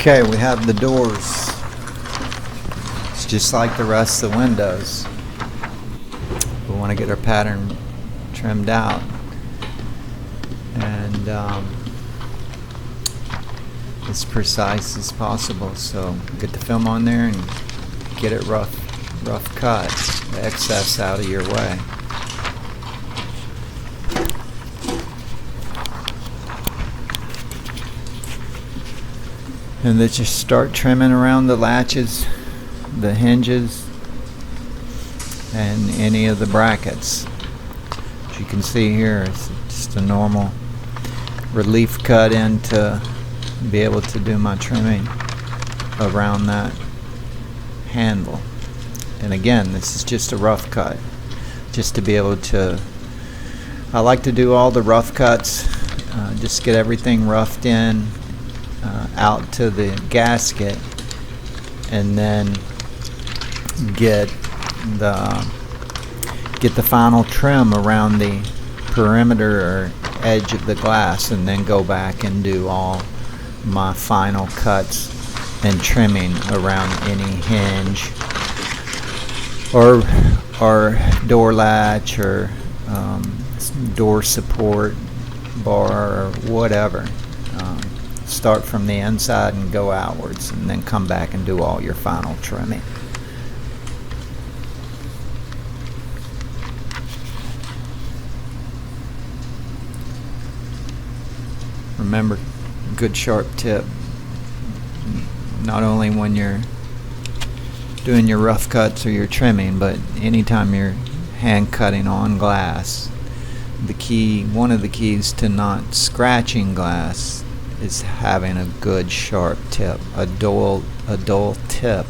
Okay, we have the doors. It's just like the rest of the windows. We want to get our pattern trimmed out and as precise as possible. So get the film on there and get it rough cut, the excess out of your way. And then just start trimming around the latches, the hinges, and any of the brackets. As you can see here, it's just a normal relief cut in to be able to do my trimming around that handle. And again, this is just a rough cut, just to be able to, I like to do all the rough cuts, just get everything roughed in out to the gasket, and then get the final trim around the perimeter or edge of the glass, and then go back and do all my final cuts and trimming around any hinge or door latch or door support bar or whatever. Start from the inside and go outwards, and then come back and do all your final trimming. Remember, good sharp tip, not only when you're doing your rough cuts or your trimming, but anytime you're hand cutting on glass. One of the keys to not scratching glass is having a good sharp tip. A dull tip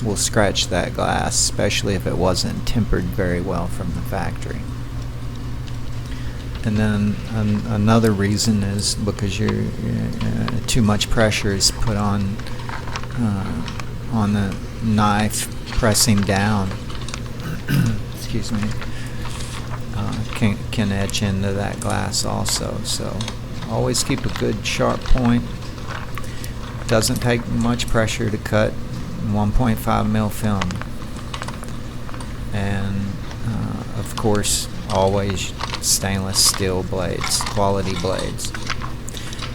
will scratch that glass, especially if it wasn't tempered very well from the factory. And then another reason is because too much pressure is put on the knife pressing down. Excuse me. Can etch into that glass also. So always keep a good sharp point. Doesn't take much pressure to cut 1.5 mil film, and of course always stainless steel blades, quality blades,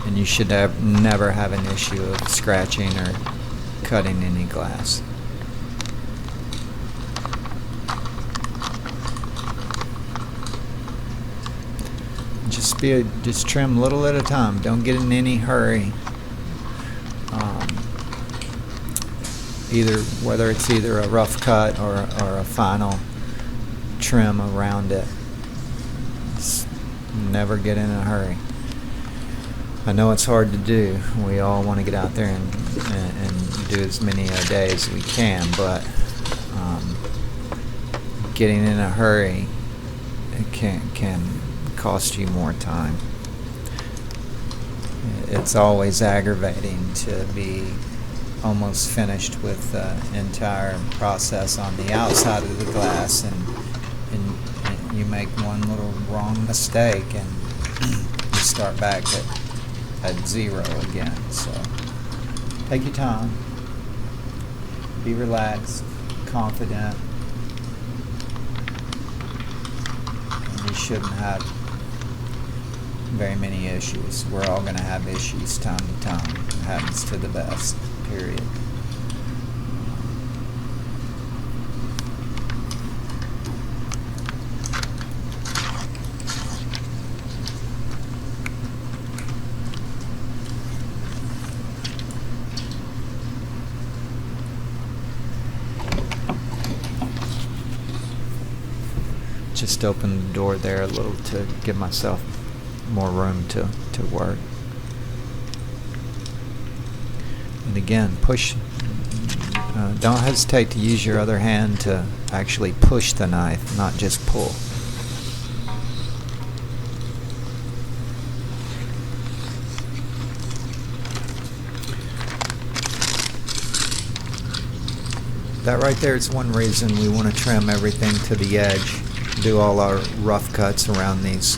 and you should never have an issue of scratching or cutting any glass. Just trim little at a time. Don't get in any hurry. Whether it's either a rough cut or a final trim around it. Just never get in a hurry. I know it's hard to do. We all want to get out there and do as many a day as we can, but getting in a hurry, it can cost you more time. It's always aggravating to be almost finished with the entire process on the outside of the glass, and you make one little wrong mistake and you start back at zero again. So take your time, be relaxed, confident, and you shouldn't have very many issues. We're all going to have issues time to time. It happens to the best, period. Just open the door there a little to give myself more room to work. And again, push. Don't hesitate to use your other hand to actually push the knife, not just pull. That right there is one reason we want to trim everything to the edge, do all our rough cuts around these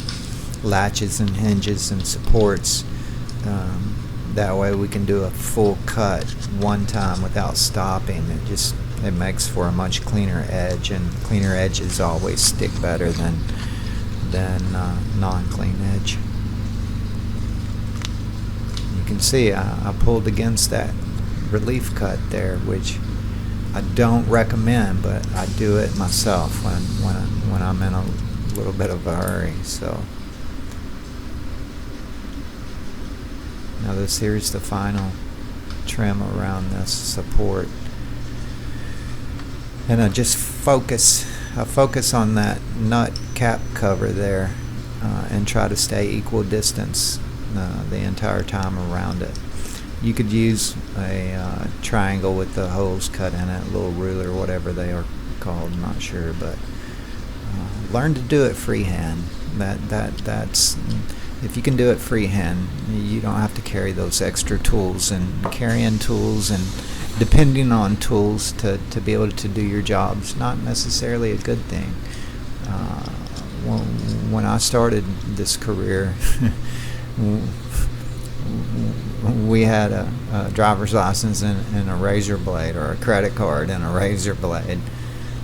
latches and hinges and supports. That way we can do a full cut one time without stopping. It makes for a much cleaner edge, and cleaner edges always stick better than non-clean edge. You can see I pulled against that relief cut there, which I don't recommend, but I do it myself when I'm in a little bit of a hurry. So now here's the final trim around this support, and I focus on that nut cap cover there, and try to stay equal distance the entire time around it. You could use a triangle with the holes cut in it, a little ruler, whatever they are called, I'm not sure, but learn to do it freehand. That's if you can do it freehand, you don't have to carry those extra tools, and carrying tools and depending on tools to be able to do your job is not necessarily a good thing. When I started this career, we had a driver's license and a razor blade, or a credit card and a razor blade,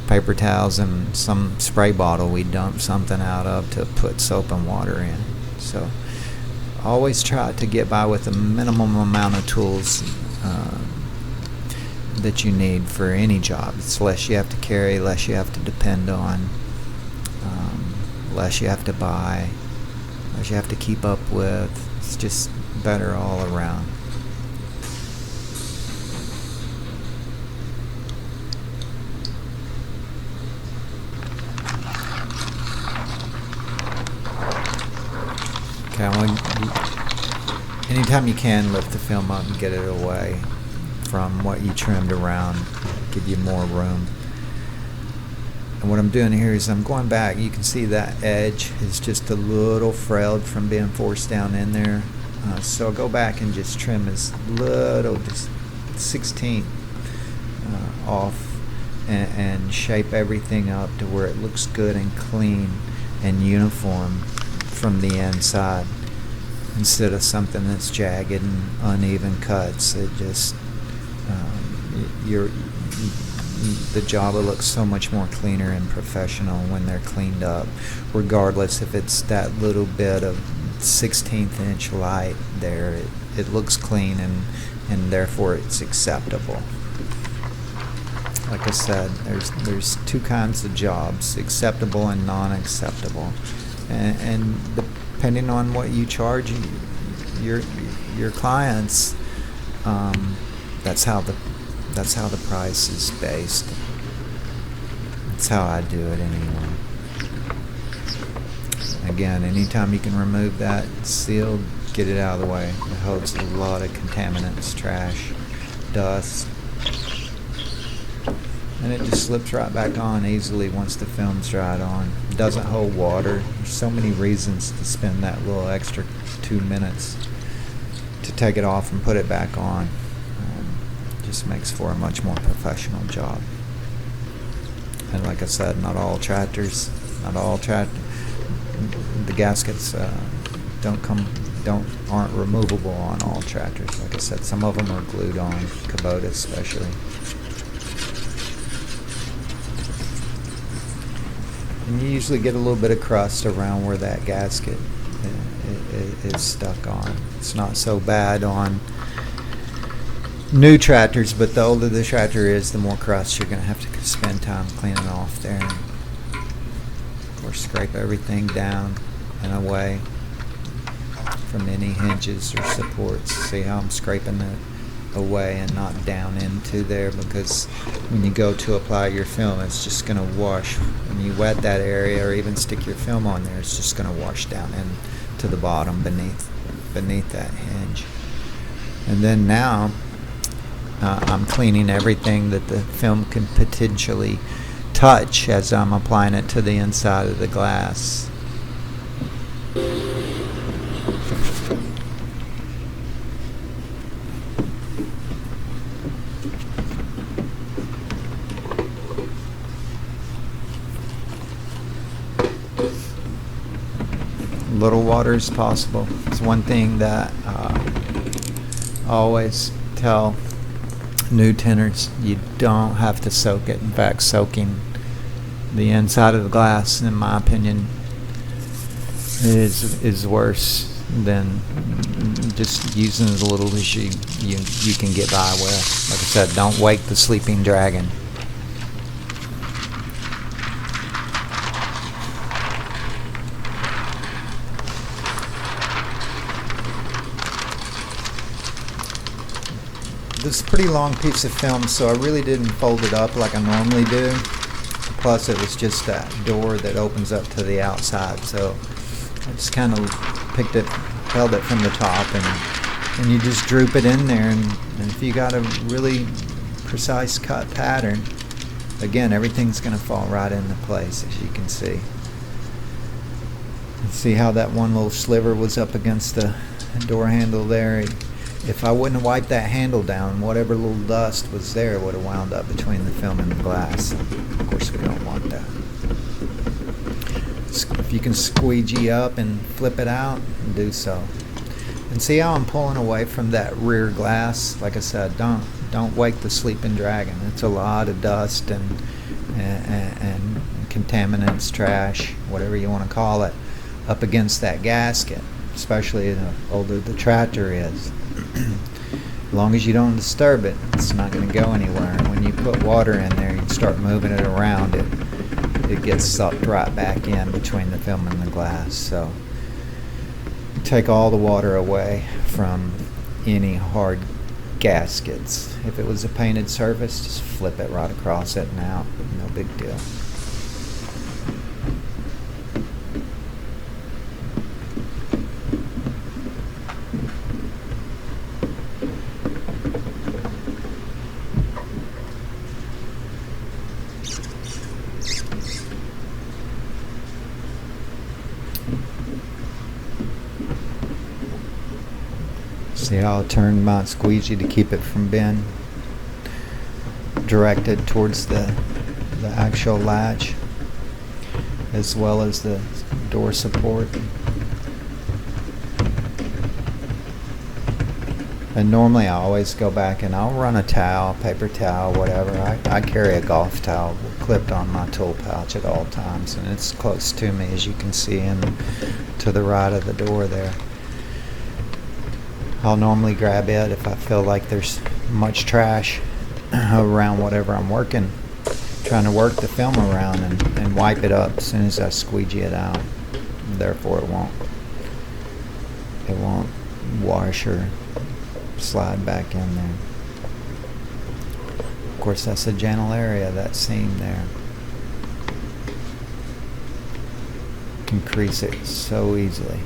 paper towels, and some spray bottle we dumped something out of to put soap and water in. So always try to get by with the minimum amount of tools that you need for any job. It's less you have to carry, less you have to depend on, less you have to buy, less you have to keep up with. It's just better all around. Okay, anytime you can, lift the film up and get it away from what you trimmed around, give you more room. And what I'm doing here is I'm going back. You can see that edge is just a little frayed from being forced down in there. So I'll go back and just trim as little, just 1/16 off, and shape everything up to where it looks good and clean and uniform from the inside, instead of something that's jagged and uneven cuts. It just the job will look so much more cleaner and professional when they're cleaned up, regardless if it's that little bit of 1/16 inch light there. It looks clean, and therefore it's acceptable. Like I said, there's two kinds of jobs: acceptable and non-acceptable, and depending on what you charge your clients, that's how the price is based. That's how I do it anyway. Again, anytime you can remove that seal, get it out of the way. It holds a lot of contaminants, trash, dust, and it just slips right back on easily once the film's dried on. It doesn't hold water. There's so many reasons to spend that little extra 2 minutes to take it off and put it back on. Just makes for a much more professional job. And like I said, not all tractors, the gaskets aren't removable on all tractors. Like I said, some of them are glued on, Kubota especially. And you usually get a little bit of crust around where that gasket is stuck on. It's not so bad on new tractors, but the older the tractor is, the more crust you're going to have to spend time cleaning off there. Of course, scrape everything down and away from any hinges or supports. See how I'm scraping it away and not down into there, because when you go to apply your film, it's just going to wash. When you wet that area or even stick your film on there, it's just going to wash down into the bottom beneath that hinge. And then now I'm cleaning everything that the film can potentially touch as I'm applying it to the inside of the glass. Little water as possible. It's one thing that always tell new tinters you don't have to soak it. In fact, soaking the inside of the glass, in my opinion, is worse than just using as little as you can get by with. Like I said, don't wake the sleeping dragon. This is a pretty long piece of film, so I really didn't fold it up like I normally do. Plus it was just that door that opens up to the outside, so I just kind of held it from the top, and you just droop it in there, and if you got a really precise cut pattern, again, everything's going to fall right into place, as you can see. See how that one little sliver was up against the door handle there? If I wouldn't have wiped that handle down, whatever little dust was there would have wound up between the film and the glass. Of course, we don't want that. If you can squeegee up and flip it out, do so. And see how I'm pulling away from that rear glass? Like I said, don't wake the sleeping dragon. It's a lot of dust and contaminants, trash, whatever you want to call it, up against that gasket, especially the older the tractor is. As long as you don't disturb it, it's not going to go anywhere. And when you put water in there, you start moving it around, it gets sucked right back in between the film and the glass. So take all the water away from any hard gaskets. If it was a painted surface, just flip it right across it and out. No big deal. See how I turned my squeegee to keep it from being directed towards the actual latch, as well as the door support. And normally I always go back and I'll run a towel, paper towel, whatever. I carry a golf towel clipped on my tool pouch at all times, and it's close to me, as you can see, and to the right of the door there. I'll normally grab it if I feel like there's much trash around whatever I'm working, trying to work the film around, and wipe it up as soon as I squeegee it out. And therefore it won't wash or slide back in there. Of course, that's a gentle area, that seam there. You can crease it so easily.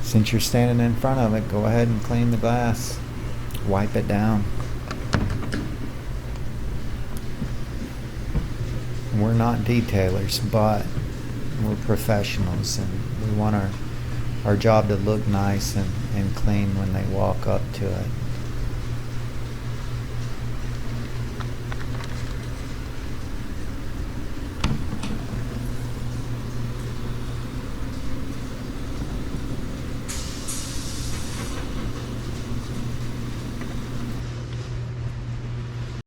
Since you're standing in front of it, go ahead and clean the glass. Wipe it down. We're not detailers, but we're professionals, and we want our job to look nice and clean when they walk up to it.